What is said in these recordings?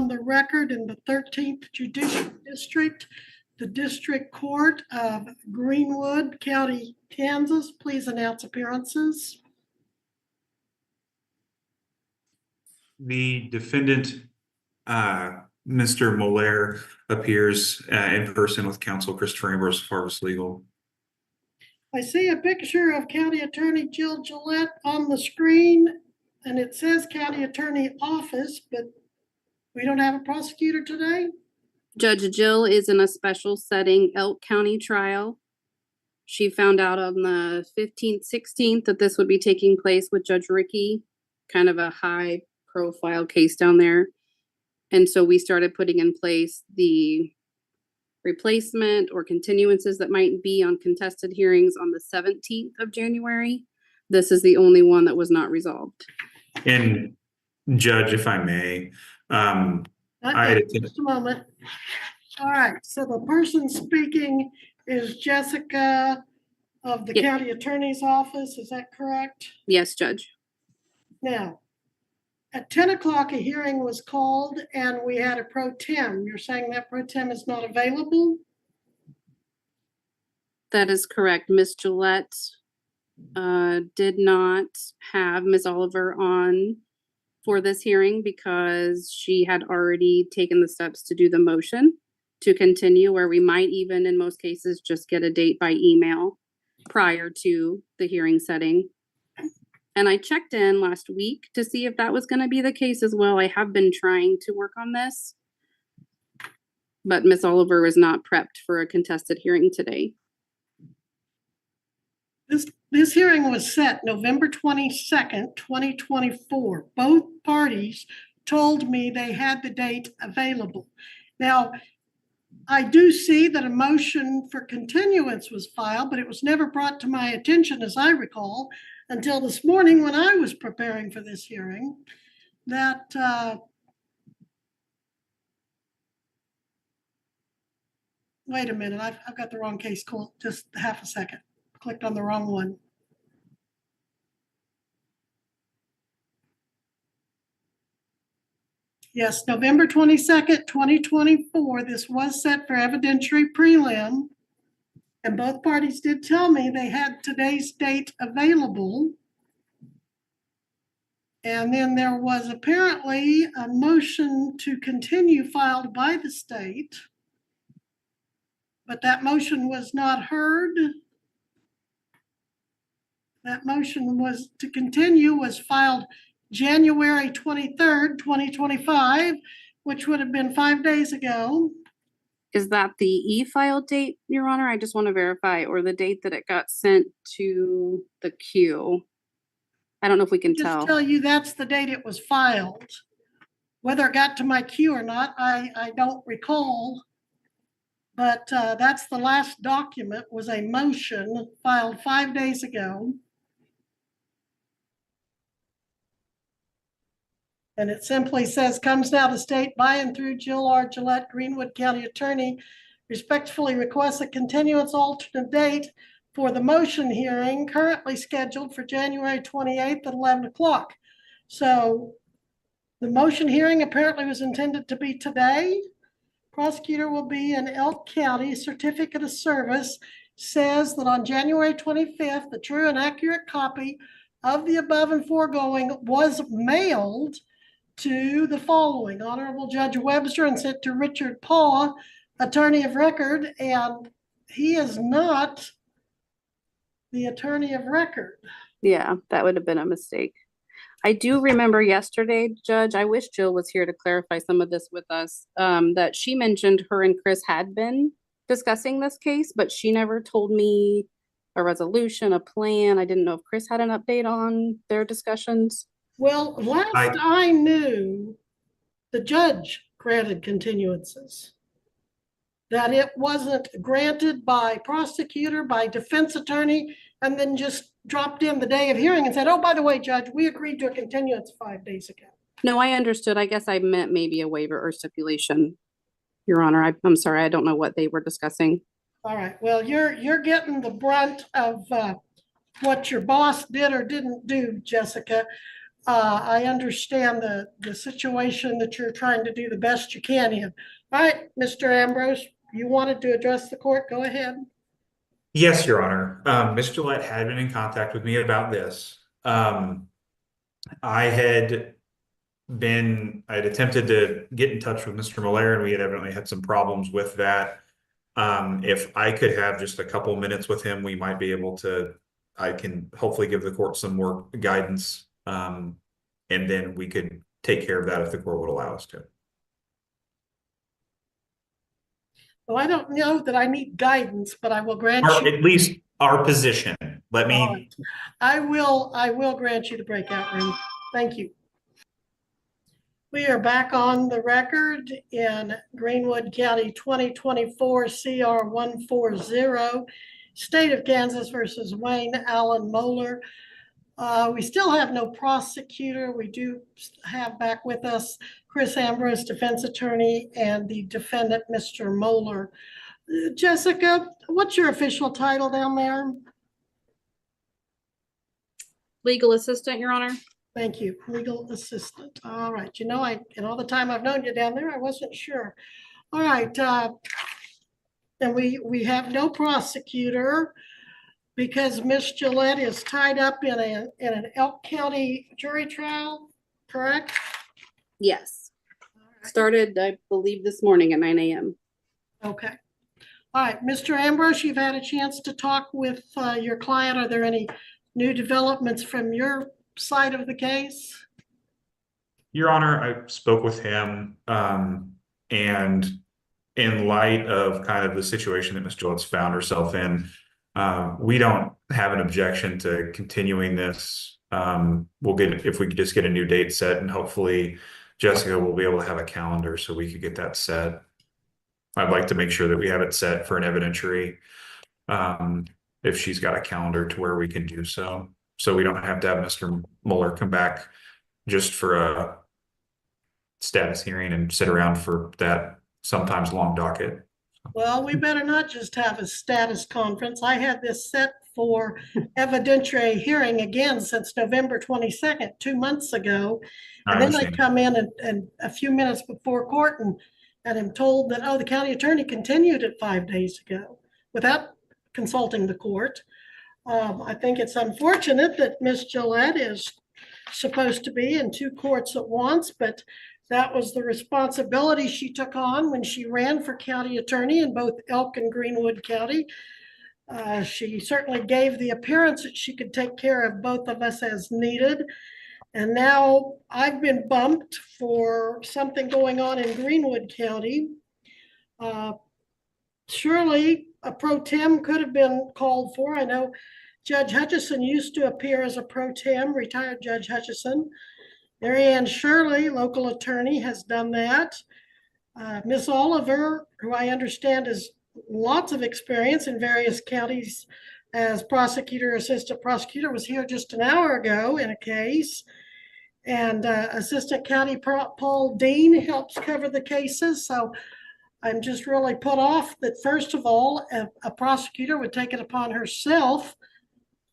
on the record in the 13th Judicial District, the District Court of Greenwood County, Kansas. Please announce appearances. The defendant, Mr. Moller, appears in person with counsel Christopher Ambrose, Farvis Legal. I see a picture of County Attorney Jill Gillette on the screen, and it says County Attorney Office, but we don't have a prosecutor today. Judge Jill is in a special setting Elk County trial. She found out on the 15th, 16th that this would be taking place with Judge Ricky, kind of a high profile case down there. And so we started putting in place the replacement or continuances that might be on contested hearings on the 17th of January. This is the only one that was not resolved. And Judge, if I may, Just a moment. All right, so the person speaking is Jessica of the County Attorney's Office, is that correct? Yes, Judge. Now, at 10 o'clock, a hearing was called and we had a pro tem. You're saying that pro tem is not available? That is correct. Ms. Gillette did not have Ms. Oliver on for this hearing because she had already taken the steps to do the motion to continue, where we might even in most cases just get a date by email prior to the hearing setting. And I checked in last week to see if that was going to be the case as well. I have been trying to work on this, but Ms. Oliver is not prepped for a contested hearing today. This hearing was set November 22nd, 2024. Both parties told me they had the date available. Now, I do see that a motion for continuance was filed, but it was never brought to my attention, as I recall, until this morning when I was preparing for this hearing, that wait a minute, I've got the wrong case. Cool, just half a second. Clicked on the wrong one. Yes, November 22nd, 2024, this was set for evidentiary prelim. And both parties did tell me they had today's date available. And then there was apparently a motion to continue filed by the state, but that motion was not heard. That motion was to continue was filed January 23rd, 2025, which would have been 5 days ago. Is that the e-file date, Your Honor? I just want to verify, or the date that it got sent to the queue. I don't know if we can Just tell you that's the date it was filed. Whether it got to my queue or not, I don't recall. But that's the last document, was a motion filed 5 days ago. And it simply says, comes now to state by and through Jill R. Gillette, Greenwood County Attorney, respectfully requests a continuance alternate date for the motion hearing currently scheduled for January 28th at 11 o'clock. So the motion hearing apparently was intended to be today. Prosecutor will be in Elk County. Certificate of service says that on January 25th, the true and accurate copy of the above and foregoing was mailed to the following: Honorable Judge Webster, and sent to Richard Paw, attorney of record, and he is not the attorney of record. Yeah, that would have been a mistake. I do remember yesterday, Judge, I wish Jill was here to clarify some of this with us, that she mentioned her and Chris had been discussing this case, but she never told me a resolution, a plan. I didn't know if Chris had an update on their discussions. Well, last I knew, the judge granted continuances. That it wasn't granted by prosecutor, by defense attorney, and then just dropped in the day of hearing and said, oh, by the way, Judge, we agreed to a continuance 5 days ago. No, I understood. I guess I meant maybe a waiver or stipulation, Your Honor. I'm sorry, I don't know what they were discussing. All right, well, you're getting the brunt of what your boss did or didn't do, Jessica. I understand the situation that you're trying to do the best you can in. All right, Mr. Ambrose, you wanted to address the court. Go ahead. Yes, Your Honor. Ms. Gillette had been in contact with me about this. I had attempted to get in touch with Mr. Miller, and we had evidently had some problems with that. If I could have just a couple minutes with him, we might be able to, I can hopefully give the court some more guidance. And then we could take care of that if the court would allow us to. Well, I don't know that I need guidance, but I will grant Or you. at least our position. Let All me, right. I will grant you the breakout room. Thank you. We are back on the record in Greenwood County 2024 CR 140, State of Kansas versus Wayne Allen Moeller. We still have no prosecutor. We do have back with us Chris Ambrose, defense attorney, and the defendant, Mr. Moeller. Jessica, what's your official title down there? Legal assistant, Your Honor. Thank you, legal assistant. All right, you know, in all the time I've known you down there, I wasn't sure. All right, and we have no prosecutor because Miss Gillette is tied up in an Elk County jury trial, correct? Yes. All right. Started, I believe, this morning at 9 a.m. Okay. All right, Mr. Ambrose, you've had a chance to talk with your client. Are there any new developments from your side of the case? Your Honor, I spoke with him, and in light of kind of the situation that Ms. Gillette's found herself in, we don't have an objection to continuing this. We'll get, if we could just get a new date set, and hopefully Jessica will be able to have a calendar so we could get that set. I'd like to make sure that we have it set for an evidentiary, if she's got a calendar to where we can do so. So we don't have to have Mr. Mueller come back just for a status hearing and sit around for that sometimes long docket. Well, we better not just have a status conference. I had this set for evidentiary hearing again since November 22nd, 2 months ago. I And then I understand. come in and a few minutes before court and I'm told that, oh, the county attorney continued it 5 days ago without consulting the court. I think it's unfortunate that Miss Gillette is supposed to be in 2 courts at once, but that was the responsibility she took on when she ran for county attorney in both Elk and Greenwood County. She certainly gave the appearance that she could take care of both of us as needed. And now I've been bumped for something going on in Greenwood County. Surely a pro tem could have been called for. I know Judge Hutchison used to appear as a pro tem, retired Judge Hutchison. Mary Ann Shirley, local attorney, has done that. Miss Oliver, who I understand has lots of experience in various counties as prosecutor, assistant prosecutor, was here just an hour ago in a case. And Assistant County Paul Dean helps cover the cases. So I'm just really put off that, first of all, a prosecutor would take it upon herself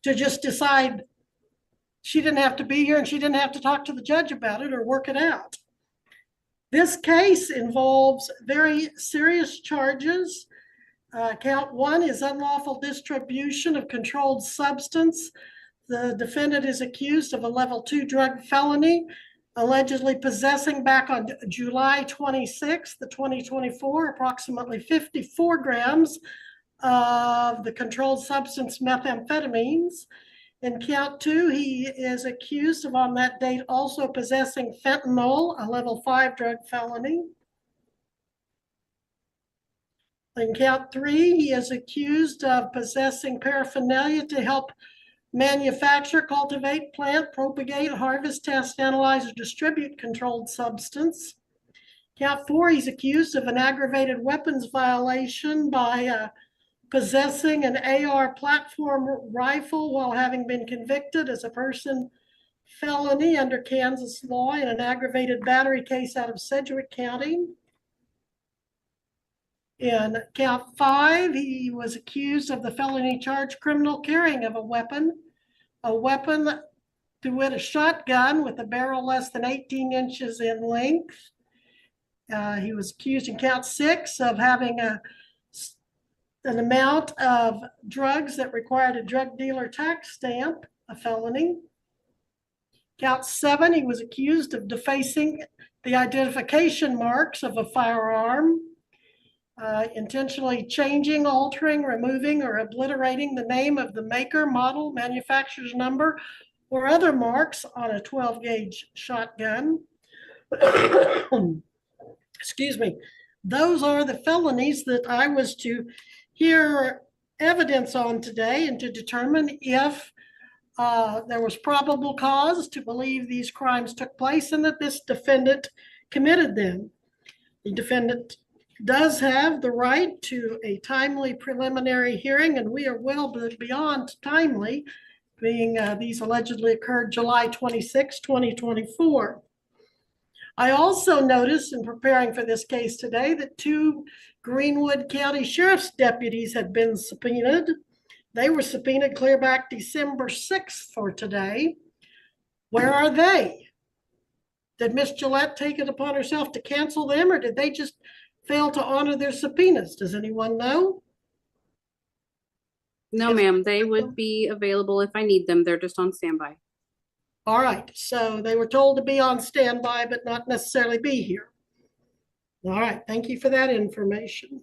to just decide she didn't have to be here and she didn't have to talk to the judge about it or work it out. This case involves very serious charges. Count 1 is unlawful distribution of controlled substance. The defendant is accused of a level 2 drug felony, allegedly possessing back on July 26th, 2024, approximately 54 grams of the controlled substance methamphetamines. In count 2, he is accused of on that date also possessing fentanyl, a level 5 drug felony. In count 3, he is accused of possessing paraphernalia to help manufacture, cultivate, plant, propagate, harvest, test, analyze, or distribute controlled substance. Count 4, he's accused of an aggravated weapons violation by possessing an AR platform rifle while having been convicted as a person felony under Kansas law in an aggravated battery case out of Sedgwick County. In count 5, he was accused of the felony charge criminal carrying of a weapon to wit, a shotgun with a barrel less than 18 inches in length. He was accused in count 6 of having an amount of drugs that required a drug dealer tax stamp, a felony. Count 7, he was accused of defacing the identification marks of a firearm, intentionally changing, altering, removing, or obliterating the name of the maker, model, manufacturer's number, or other marks on a 12-gauge shotgun. Excuse me. Those are the felonies that I was to hear evidence on today and to determine if there was probable cause to believe these crimes took place and that this defendant committed them. The defendant does have the right to a timely preliminary hearing, and we are well beyond timely, being these allegedly occurred July 26, 2024. I also noticed in preparing for this case today that 2 Greenwood County Sheriff's deputies had been subpoenaed. They were subpoenaed clear back December 6th for today. Where are they? Did Ms. Gillette take it upon herself to cancel them, or did they just fail to honor their subpoenas? Does anyone know? No, ma'am, they would be available if I need them. They're just on standby. All right, so they were told to be on standby, but not necessarily be here. All right, thank you for that information.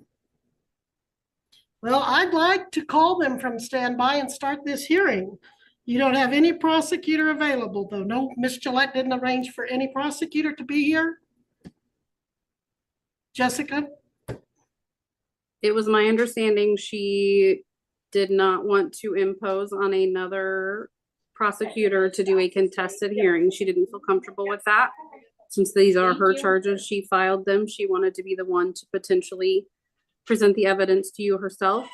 Well, I'd like to call them from standby and start this hearing. You don't have any prosecutor available, though. No, Ms. Gillette didn't arrange for any prosecutor to be here? Jessica? It was my understanding she did not want to impose on another prosecutor to do a contested hearing. She didn't feel comfortable with that. Since these are her charges, she filed them. She wanted to be the one to potentially present the evidence to you herself.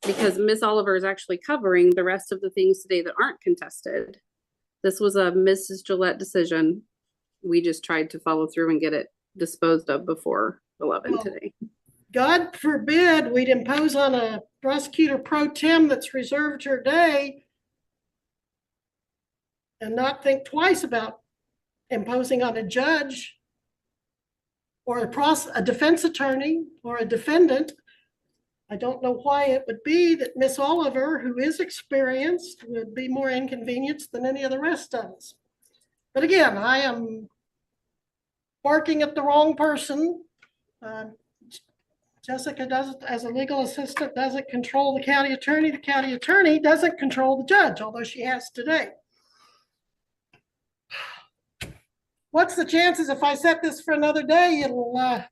Because Miss Oliver is actually covering the rest of the things today that aren't contested. This was a Mrs. Gillette decision. We just tried to follow through and get it disposed of before 11 today. God forbid we'd impose on a prosecutor pro tem that's reserved her day and not think twice about imposing on a judge or a defense attorney or a defendant. I don't know why it would be that Miss Oliver, who is experienced, would be more inconvenienced than any of the rest of us. But again, I am barking at the wrong person. Jessica doesn't, as a legal assistant, doesn't control the county attorney. The county attorney doesn't control the judge, although she has today. What's the chances if I set this for another day, it'll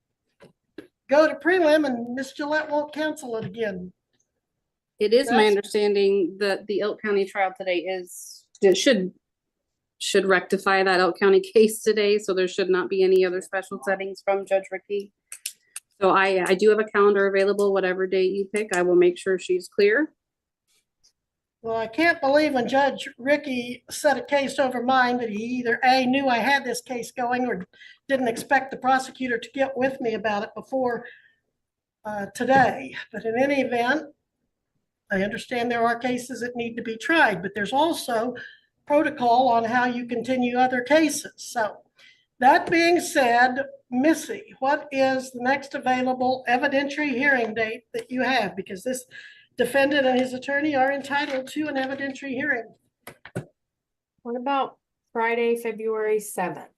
go to prelim and Miss Gillette won't cancel it again? It is my understanding that the Elk County trial today should rectify that Elk County case today, so there should not be any other special settings from Judge Rickey. So I do have a calendar available, whatever date you pick, I will make sure she's clear. Well, I can't believe when Judge Rickey set a case over mine that he either A, knew I had this case going or didn't expect the prosecutor to get with me about it before today. But in any event, I understand there are cases that need to be tried, but there's also protocol on how you continue other cases. So that being said, Missy, what is the next available evidentiary hearing date that you have? Because this defendant and his attorney are entitled to an evidentiary hearing. What about Friday, February 7th?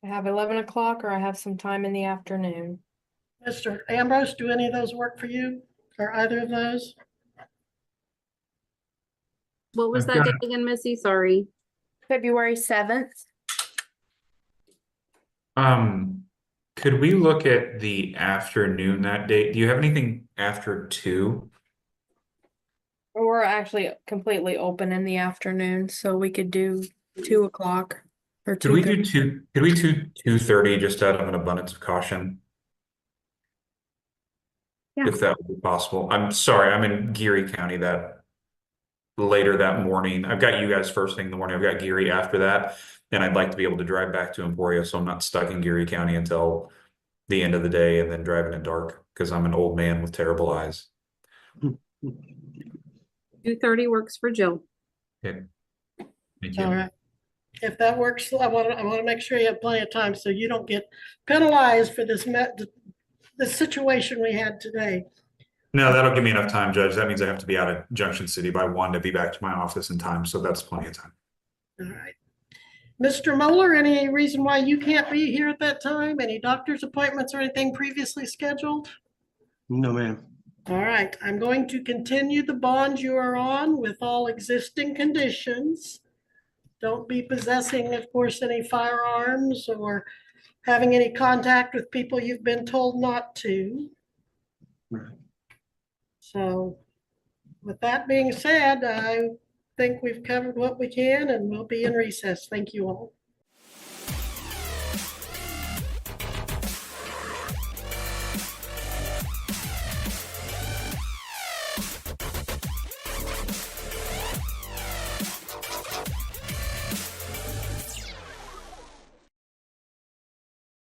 I have 11 o'clock or I have some time in the afternoon. Mr. Ambrose, do any of those work for you or either of those? What was that date again, Missy? Sorry. February 7th. Could we look at the afternoon that date? Do you have anything after 2? We're actually completely open in the afternoon, so we could do 2 o'clock or Could we do 2:30. could we do 2:30 just out of an abundance of caution? Yeah. If that would be possible. I'm sorry, I'm in Geary County later that morning. I've got you guys first thing in the morning. I've got Geary after that. And I'd like to be able to drive back to Emporia so I'm not stuck in Geary County until the end of the day and then driving in dark because I'm an old man with terrible eyes. 2:30 works for Jill. Okay. Thank All you. right. If that works, I want to make sure you have plenty of time so you don't get penalized for this situation we had today. No, that'll give me enough time, Judge. That means I have to be out of Junction City by 1 to be back to my office in time, so that's plenty of time. All right. Mr. Moeller, any reason why you can't be here at that time? Any doctor's appointments or anything previously scheduled? No, ma'am. All right, I'm going to continue the bond you are on with all existing conditions. Don't be possessing, of course, any firearms or having any contact with people you've been told not to. Right. So with that being said, I think we've covered what we can and we'll be in recess. Thank you all.